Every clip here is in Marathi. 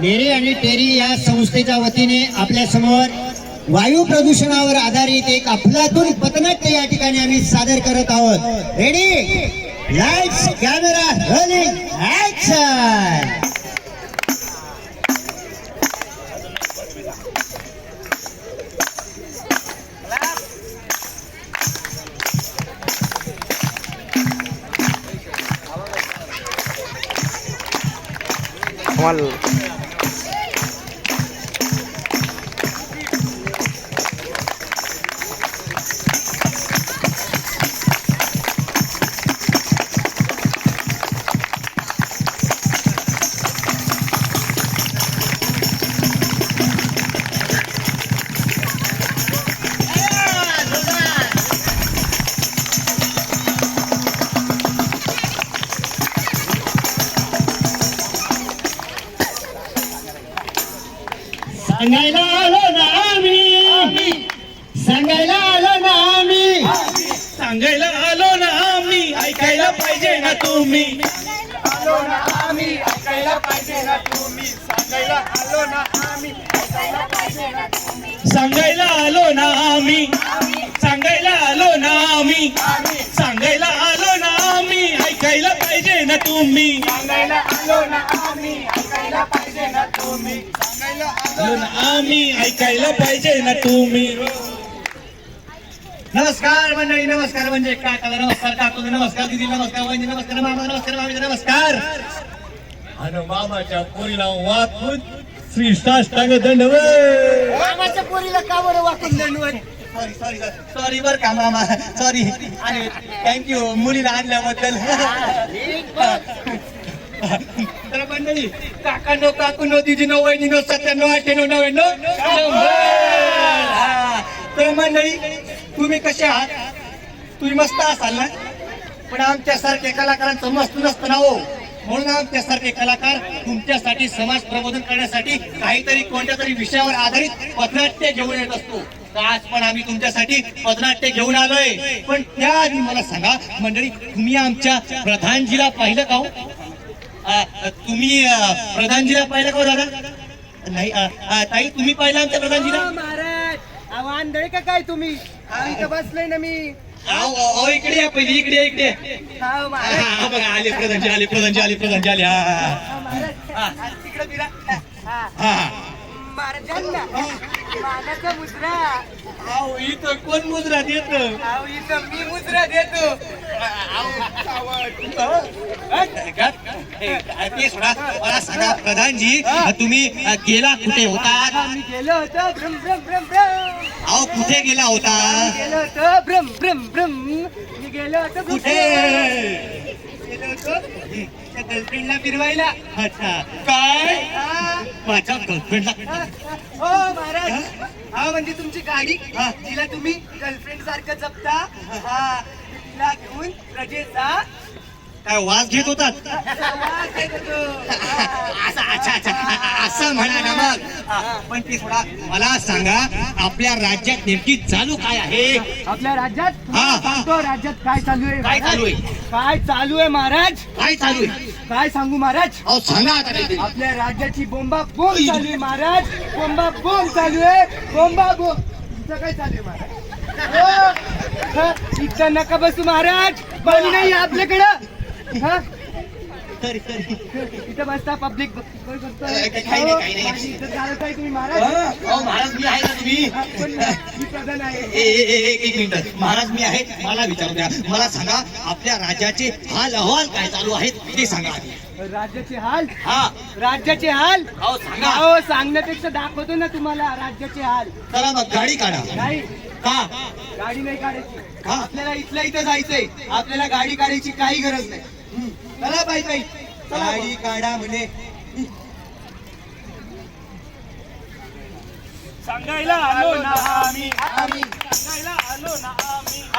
मेरी आणि टेरी या संस्थेच्या वतीने आपल्या समोर वायू प्रदूषणावर आधारित एक अफलातून पथनाट्य या ठिकाणी आम्ही सादर करत आहोत. Ready, lights, camera, rolling, action. सांगायला आलो ना आम्ही, सांगायला आलो ना आम्ही, सांगायला आलो ना आम्ही, ऐकायला पाहिजे ना तुम्ही. आलो ना आम्ही, ऐकायला पाहिजे ना तुम्ही. सांगायला आलो ना आम्ही, ऐकायला पाहिजे ना तुम्ही. सांगायला आलो ना आम्ही, सांगायला आलो ना आम्ही, सांगायला आलो ना आम्ही, ऐकायला पाहिजे ना तुम्ही. सांगायला आलो ना आम्ही, ऐकायला पाहिजे ना तुम्ही. सांगायला आलो ना आम्ही, ऐकायला पाहिजे ना तुम्ही. नमस्कार मंडळी, नमस्कार म्हणजे काकाला नमस्कार, काकूला नमस्कार, दीदी नमस्कार, वहिनी नमस्कार, मामा नमस्कार, मामी नमस्कार. आणि मामाच्या पोरीला वाकून श्री साष्टांग दंडवत. मामाच्या पोरीला का बरं वाकून दंडवत? सॉरी सॉरी सॉरी बर का मामा, सॉरी आणि थँक्यू मुलीला आणल्याबद्दल. तर मंडळी, काकांनो, काकूंनो, दीदीनो, वहिनीनो, 97, 98, 99, 100. तर मंडळी, तुम्ही कसे आहात? तुम्ही मस्त असाल ना? पण आमच्यासारखे कलाकारांचं मस्त नसतं ना हो. म्हणून आमच्यासारखे कलाकार तुमच्यासाठी समाज प्रबोधन करण्यासाठी काहीतरी कोणत्या तरी विषयावर आधारित पथनाट्य घेऊन येत असतो. तर आज पण आम्ही तुमच्यासाठी पथनाट्य घेऊन आलोय. पण त्याआधी मला सांगा मंडळी, तुम्ही आमच्या प्रधानजीला पाहिलं का हो? तुम्ही प्रधानजीला पाहिलं का हो दादा? नाही ताई, तुम्ही पाहिलं आमच्या प्रधानजीला? महाराज, आंधळे का काय तुम्ही? इथं बसलोय ना मी. अहो इकडे या, पहिली इकडे या, इकडे. हा महाराज. हा बघा, आले प्रधानजी, आले प्रधानजी, आले प्रधानजी, आले. हा महाराज, तिकडे फिरा. हा हा. महाराजांना मानाचा मुद्रा. अहो इथं कोण मुद्रा देत? अहो इथं मी मुद्रा देतो. ते सोडा, मला सांगा प्रधानजी, तुम्ही गेला कुठे होता? मी गेलो होतो भ्रम भ्रम भ्रम भ्रम. अहो कुठे गेला होता? गेलो होतो भ्रम भ्रम भ्रम. मी गेलो होतो कुठे गेलो होतो त्या गर्लफ्रेंडला फिरवायला. अच्छा, काय? हा. माझ्या गर्लफ्रेंडला? हो महाराज, हा म्हणजे तुमची गाडी, तिला तुम्ही गर्लफ्रेंड सारखं जपता. हा, तिला घेऊन रजेचा काय वास घेत होतात? प्रवास घेत होतो. असं, अच्छा अच्छा, असं म्हणा ना मग. पण ते सोडा, मला सांगा आपल्या राज्यात नेमकी चालू काय आहे? आपल्या राज्यात हा. सांगतो, राज्यात काय चालू आहे. काय चालू आहे? काय चालू आहे महाराज? काय चालू आहे? काय सांगू महाराज? अहो सांगा आता काहीतरी. आपल्या राज्याची बोंबा बोंब चालू आहे महाराज. बोंबा बोंब चालू आहे. बोंबा बोंब. तुमचं काय चालू आहे महाराज? हो. इथं नका बसू महाराज, पाणी नाही आपल्याकडं. हा, सॉरी सॉरी. इथं बसता पब्लिक काही नाही. इथं झालं काय तुम्ही महाराज? अहो महाराज मी आहे ना, तुम्ही? पण मी प्रधान आहे. एक मिनिट महाराज, मी आहे, मला विचारू द्या. मला सांगा आपल्या राज्याचे हाल अहवाल काय चालू आहेत ते सांगा आधी. राज्याचे हाल. हा, राज्याचे हाल. अहो सांगा. अहो सांगण्यापेक्षा दाखवतो ना तुम्हाला राज्याचे हाल. चला मग गाडी काढा. नाही, का? गाडी नाही काढायची. हा? आपल्याला इथल्या इथं जायचंय. आपल्याला गाडी काढायची काही गरज नाही. चला बाई बाई, गाडी काढा म्हणे. सांगायला आलो ना आम्ही, सांगायला आलो ना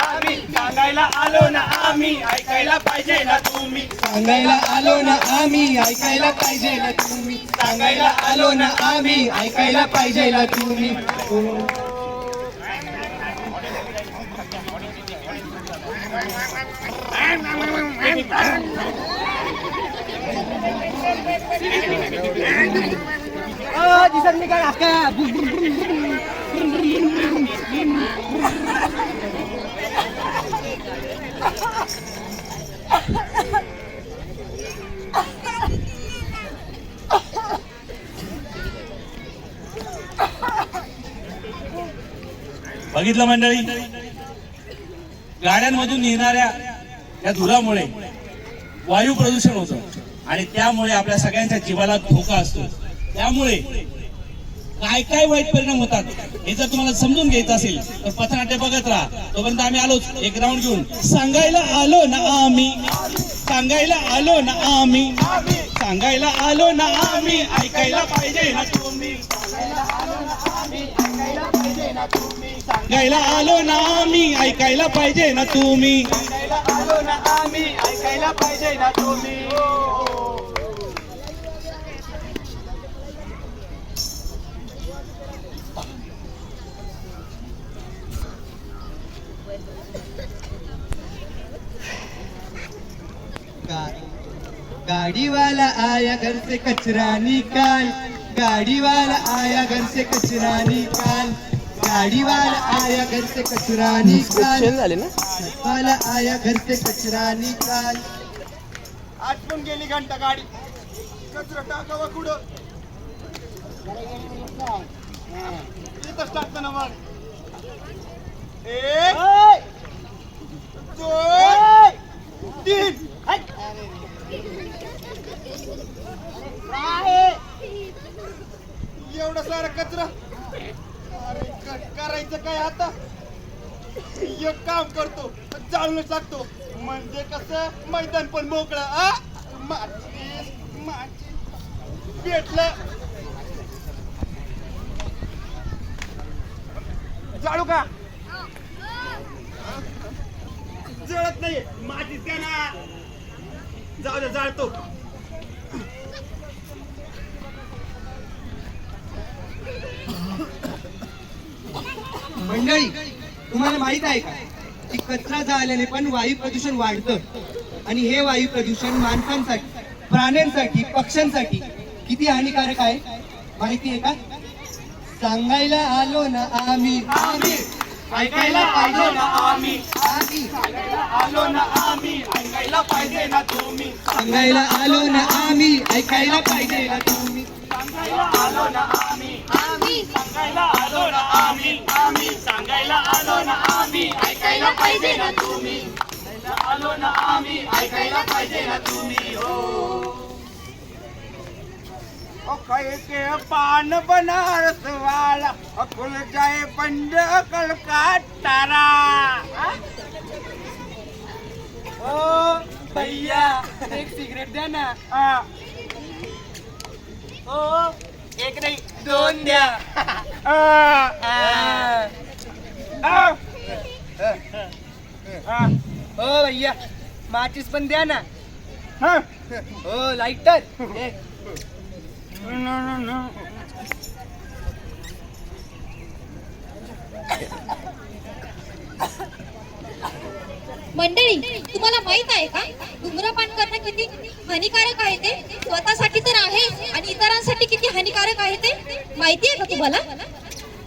आम्ही, सांगायला आलो ना आम्ही, ऐकायला पाहिजे ना तुम्ही. सांगायला आलो ना आम्ही, ऐकायला पाहिजे ना तुम्ही. सांगायला आलो ना आम्ही, ऐकायला पाहिजे ना तुम्ही. दिसत नाही काय आका बघितलं मंडळी, गाड्यांमधून निघणाऱ्या या धुरामुळे वायू प्रदूषण होतं आणि त्यामुळे आपल्या सगळ्यांच्या जीवाला धोका असतो. त्यामुळे काय काय वाईट परिणाम होतात हे जर तुम्हाला समजून घ्यायचं असेल तर पथनाट्य बघत राहा. तोपर्यंत आम्ही आलोच एक राऊंड घेऊन. सांगायला आलो ना आम्ही, सांगायला आलो ना आम्ही, सांगायला आलो ना आम्ही, ऐकायला पाहिजे ना तुम्ही. सांगायला आलो ना आम्ही, ऐकायला पाहिजे ना तुम्ही. सांगायला आलो ना आम्ही, ऐकायला पाहिजे ना तुम्ही. गाड़ी वाला आया घर से कचरा निकाल, गाड़ी वाला आया घर से कचरा निकाल, गाड़ी वाला आया घर से कचरा निकाल, वाला आया घर से कचरा निकाल. आठवण गेली घंटा गाडी कचरा टाकावा कुठं इथंच टाकतो ना मग. एक दोन तीन. एवढा सारा कचरा अरे करायचं काय आता. एक काम करतो जाळूनच टाकतो म्हणजे कसं मैदान पण मोकळं. भेटलं जाळू का जळत नाही मातीत का ना. जाऊ दे जाळतो. मंडळी तुम्हाला माहित आहे का की कचरा जाळल्याने पण वायू प्रदूषण वाढतं आणि हे वायू प्रदूषण माणसांसाठी, प्राण्यांसाठी, पक्ष्यांसाठी किती हानिकारक आहे माहिती आहे का. सांगायला आलो ना आम्ही, ऐकायला पाहिजे ना आम्ही, सांगायला आलो ना आम्ही, ऐकायला पाहिजे ना तुम्ही. सांगायला आलो ना आम्ही, ऐकायला पाहिजे ना तुम्ही. सांगायला आलो ना आम्ही, सांगायला आलो ना आम्ही, सांगायला आलो ना आम्ही, ऐकायला पाहिजे ना तुम्ही. सांगायला आलो ना आम्ही, ऐकायला पाहिजे ना तुम्ही. हो के पान बनारस वाला खुल जाए बंद कलकत्ता. ओ भैया एक सिगरेट द्या ना. ओ एक नाही दोन द्या. ओ भैया माचिस पण द्या ना. ओ लाइटर. मंडळी तुम्हाला माहित आहे का धूम्रपान करणं किती हानिकारक आहे ते. स्वतःसाठी तर आहे आणि इतरांसाठी किती हानिकारक आहे ते माहिती आहे का तुम्हाला.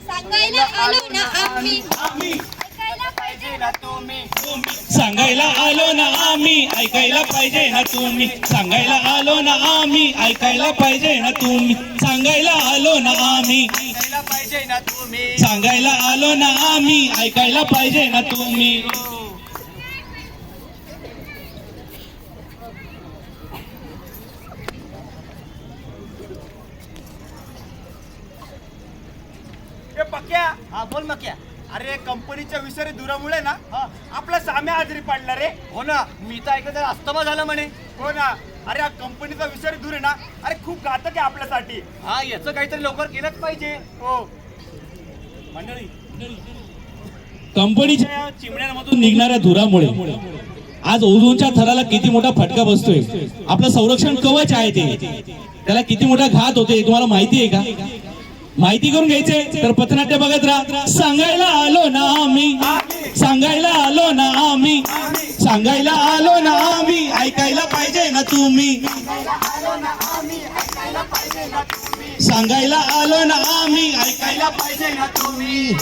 सांगायला आलो ना आम्ही, ऐकायला पाहिजे ना तुम्ही. सांगायला आलो ना आम्ही, ऐकायला पाहिजे ना तुम्ही. सांगायला आलो ना आम्ही, ऐकायला पाहिजे ना तुम्ही. सांगायला आलो ना आम्ही, ऐकायला पाहिजे ना तुम्ही. सांगायला आलो ना आम्ही, ऐकायला पाहिजे ना तुम्ही. पक्या हा बोल मक्या. अरे कंपनीच्या विषारी धुरामुळे ना आपला साम्या आजारी पडला रे. हो ना मी तर ऐकलं अस्थमा झाला म्हणे. हो ना अरे हा कंपनीचा विषारी धूर आहे ना अरे खूप घातक आहे आपल्यासाठी. हा याचं काहीतरी लवकर केलंच पाहिजे. हो मंडळी कंपनीच्या चिमण्यांमधून निघणाऱ्या धुरामुळे आज ओझोनच्या थराला किती मोठा फटका बसतोय. आपलं संरक्षण कवच आहे ते, त्याला किती मोठा घात होते तुम्हाला माहिती आहे का. माहिती करून घ्यायचे तर पथनाट्य बघत राहा. सांगायला आलो ना आम्ही, सांगायला आलो ना आम्ही, सांगायला आलो ना आम्ही, ऐकायला पाहिजे ना तुम्ही. सांगायला आलो ना आम्ही, ऐकायला पाहिजे ना तुम्ही.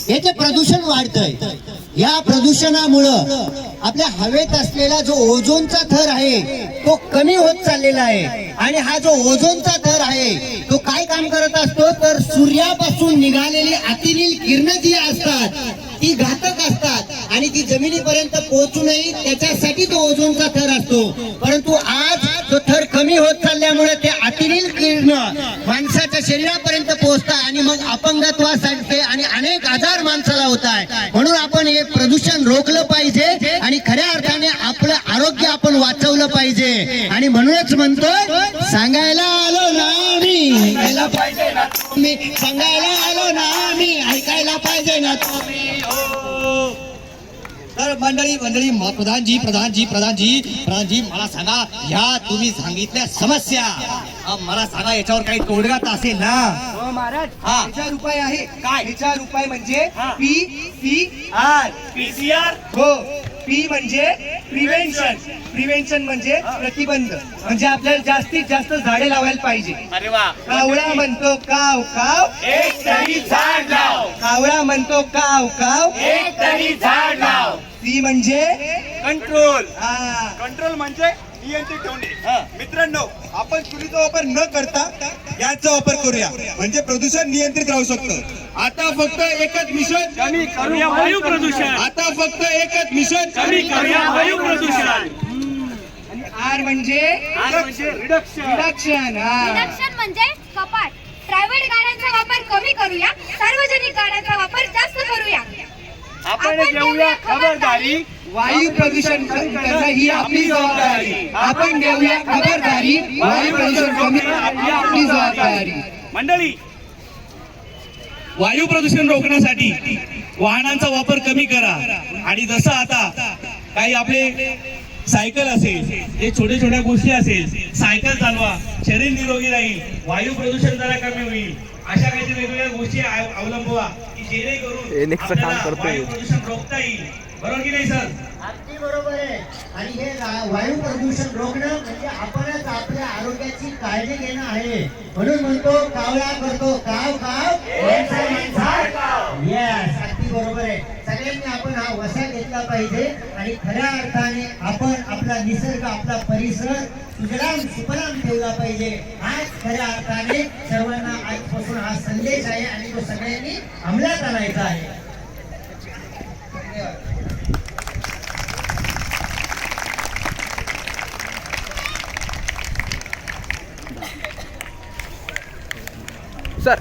हे जे प्रदूषण वाढतंय, या प्रदूषणामुळं आपल्या हवेत असलेला जो ओझोनचा थर आहे तो कमी होत चाललेला आहे. आणि हा जो ओझोनचा थर आहे तो काय काम करत असतो तर सूर्यापासून निघालेली अतिनील किरणं जी असतात ती घातक असतात आणि ती जमिनीपर्यंत पोहोचू नये त्याच्यासाठी तो ओझोनचा थर असतो. परंतु आज तो थर कमी होत चालल्यामुळे ते अतिनील किरणं माणसाच्या शरीरापर्यंत पोहोचतात आणि मग अपंगत्वासाठी आणि अनेक आजार माणसाला होत आहे. म्हणून आपण हे प्रदूषण रोखलं पाहिजे आणि खऱ्या अर्थाने आपलं आरोग्य आपण वाचवलं पाहिजे. आणि म्हणूनच म्हणतोय सांगायला आलो ना आम्ही, ऐकायला पाहिजे ना तुम्ही, सांगायला आलो ना आम्ही, ऐकायला पाहिजे ना तुम्ही. तर मंडळी प्रधानजी मला सांगा, ह्या तुम्ही सांगितल्या समस्या मला सांगा, याच्यावर काही तोडगा तर असेल ना? हो महाराज, हा. याच्यावर उपाय आहे. काय? याच्यावर उपाय म्हणजे PCR. PCR हो, पी म्हणजे प्रिव्हेन्शन म्हणजे प्रतिबंध. म्हणजे आपल्याला जास्तीत जास्त झाडे लावायला पाहिजे. अरे वा. कावळा म्हणतो काव काव, एक तरी झाड लाव, कावळा म्हणतो काव काव, एक तरी झाड लाव. सी म्हणजे कंट्रोल हा. कंट्रोल म्हणजे नियंत्रित ठेवणे. मित्रांनो, आपण चुलीचा वापर न करता गॅसचा वापर करूया, म्हणजे प्रदूषण नियंत्रित राहू शकतं. आता फक्त एकच मिशन कमी करूया वायू प्रदूषण, आता फक्त एकच मिशन कमी करूया वायू प्रदूषण. आणि आर म्हणजे रिडक्शन. रिडक्शन. रिडक्शन म्हणजे कपात. प्रायव्हेट गाड्यांचा वापर कमी करूया, सार्वजनिक गाड्यांचा वापर जास्त करूया. आपण घेऊया खबरदारी, वायू प्रदूषण कमी करणं ही आपली जबाबदारी. आपण घेऊया खबरदारी, वायू प्रदूषण कमी करणं ही आपली जबाबदारी. मंडळी, वायू प्रदूषण रोखण्यासाठी वाहनांचा वापर कमी करा. आणि जसं आता काही आपले सायकल असेल, जे छोट्या छोट्या गोष्टी असेल, सायकल चालवा, शरीर निरोगी राहील, वायू प्रदूषण जरा कमी होईल. अशा काहीतरी वेगवेगळ्या गोष्टी अवलंबवा की जेणेकरून आपल्याला वायू प्रदूषण रोखता येईल. बरोबर की नाही सर? अगदी बरोबर आहे. आणि हे वायू प्रदूषण रोखणं म्हणजे आपणच आपल्या आरोग्याची काळजी घेणं आहे. म्हणून म्हणतो कावळा करतो काव काव, येस, अगदी बरोबर आहे. सगळ्यांनी आपण हा वसा घेतला पाहिजे आणि खऱ्या अर्थाने आपण आपला निसर्ग, आपला परिसर सुजलाम सुफलाम ठेवला पाहिजे. हाच खऱ्या अर्थाने सर्वांना आजपासून हा संदेश आहे आणि तो सगळ्यांनी अंमलात आणायचा आहे. धन्यवाद. सर